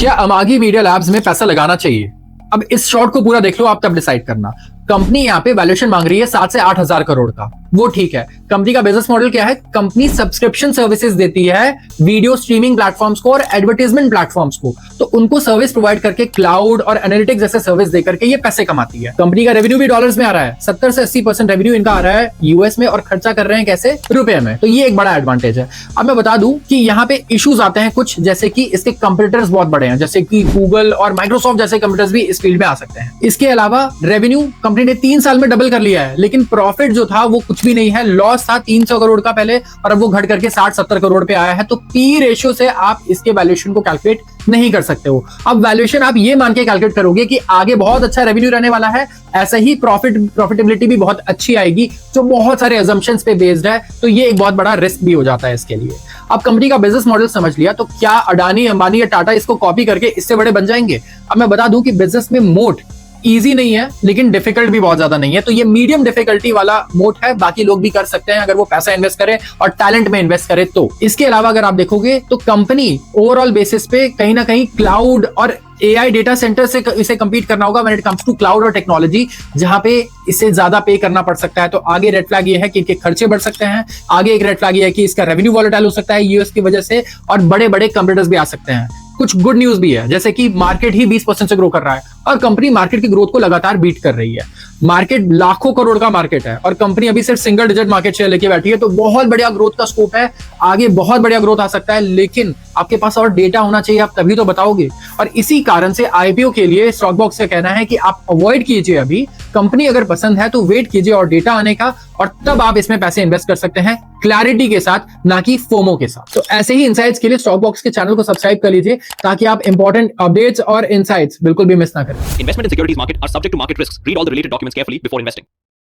क्या अमागी media labs में पैसा लगाना चाहिए? अब इस शॉर्ट को पूरा देख लो, आप तब डिसाइड करना। कंपनी यहाँ पे वैल्यूएशन मांग रही है 7 से 8 हजार करोड़ का, वो ठीक है। कंपनी का बिजनेस मॉडल क्या है? कंपनी सब्सक्रिप्शन सर्विसेज देती है वीडियो स्ट्रीमिंग प्लेटफॉर्म्स को और एडवर्टाइजमेंट प्लेटफॉर्म्स को, तो उनको सर्विस प्रोवाइड करके क्लाउड और एनालिटिक्स जैसे सर्विस दे करके ये पैसे कमाती है। कंपनी का रेवेन्यू भी डॉलर्स में आ रहा है, 70 से 80% रेवेन्यू इनका आ रहा है यूएस में और खर्चा कर रहे हैं कैसे? रुपए में। तो ये एक बड़ा एडवांटेज है। अब मैं बता दूं कि यहाँ पे इश्यूज आते हैं कुछ, जैसे कि इसके कंपटीटर्स बहुत बड़े हैं, जैसे कि गूगल और माइक्रोसॉफ्ट जैसे कंपटीटर्स भी इस फील्ड में आ सकते हैं। इसके अलावा रेवेन्यू कंपनी ने 3 साल में डबल कर लिया है, लेकिन प्रॉफिट जो था वो कुछ भी नहीं है। लॉस था 300 करोड़ का पहले और अब वो घट करके 60-70 करोड़ पे आया है। तो पी रेशियो से आप इसके वैल्यूएशन को कैलकुलेट नहीं कर सकते हो। अब वैल्यूएशन आप ये मान के कैलकुलेट करोगे कि आगे बहुत अच्छा रेवेन्यू रहने वाला है, ऐसा ही प्रॉफिटेबिलिटी भी बहुत अच्छी आएगी, जो बहुत सारे अजम्पशंस पे बेस्ड है, तो ये एक बहुत बड़ा रिस्क भी हो जाता है इसके लिए। अब कंपनी का बिजनेस मॉडल समझ लिया, तो क्या अडानी, अंबानी या टाटा इसको कॉपी करके इससे बड़े बन जाएंगे? अब मैं बता दूं कि बिजनेस में मोट इजी नहीं है, लेकिन डिफिकल्ट भी बहुत ज्यादा नहीं है। तो ये मीडियम डिफिकल्टी वाला मोड है, बाकी लोग भी कर सकते हैं अगर वो पैसा इन्वेस्ट करें और टैलेंट में इन्वेस्ट करें तो। इसके अलावा अगर आप देखोगे तो कंपनी ओवरऑल बेसिस पे कहीं ना कहीं क्लाउड और एआई डेटा सेंटर से इसे कंपीट करना होगा when it comes to cloud और टेक्नोलॉजी, जहां पे इसे ज्यादा पे करना पड़ सकता है। तो आगे रेड फ्लैग ये है कि इनके खर्चे बढ़ सकते हैं, आगे एक रेड फ्लैग ये है कि इसका रेवेन्यू वॉलेटाइल हो सकता है यूएस की वजह से, और बड़े बड़े कंपटीटर्स भी आ सकते हैं। कुछ गुड न्यूज भी है, जैसे कि मार्केट ही 20% से ग्रो कर रहा है और कंपनी मार्केट की ग्रोथ को लगातार बीट कर रही है। मार्केट लाखों करोड़ का मार्केट है और कंपनी अभी सिर्फ सिंगल डिजिट मार्केट शेयर लेके बैठी है, तो बहुत बढ़िया ग्रोथ का स्कोप है, आगे बहुत बढ़िया ग्रोथ आ सकता है। लेकिन आपके पास और डेटा होना चाहिए, आप तभी तो बताओगे। और इसी कारण से आईपीओ के लिए स्टॉकबॉक्स का कहना है कि आप अवॉइड कीजिए, अभी कंपनी अगर पसंद है तो वेट कीजिए और डेटा आने का, और तब आप इसमें पैसे इन्वेस्ट कर सकते हैं क्लैरिटी के साथ, ना कि फोमो के साथ। तो ऐसे ही इनसाइट्स के लिए स्टॉकबॉक्स के चैनल को सब्सक्राइब कर लीजिए ताकि आप इंपॉर्टेंट अपडेट्स और इनसाइट्स बिल्कुल भी मिस ना करें। Investment in securities market are subject to market risks. Read all the related documents carefully before investing.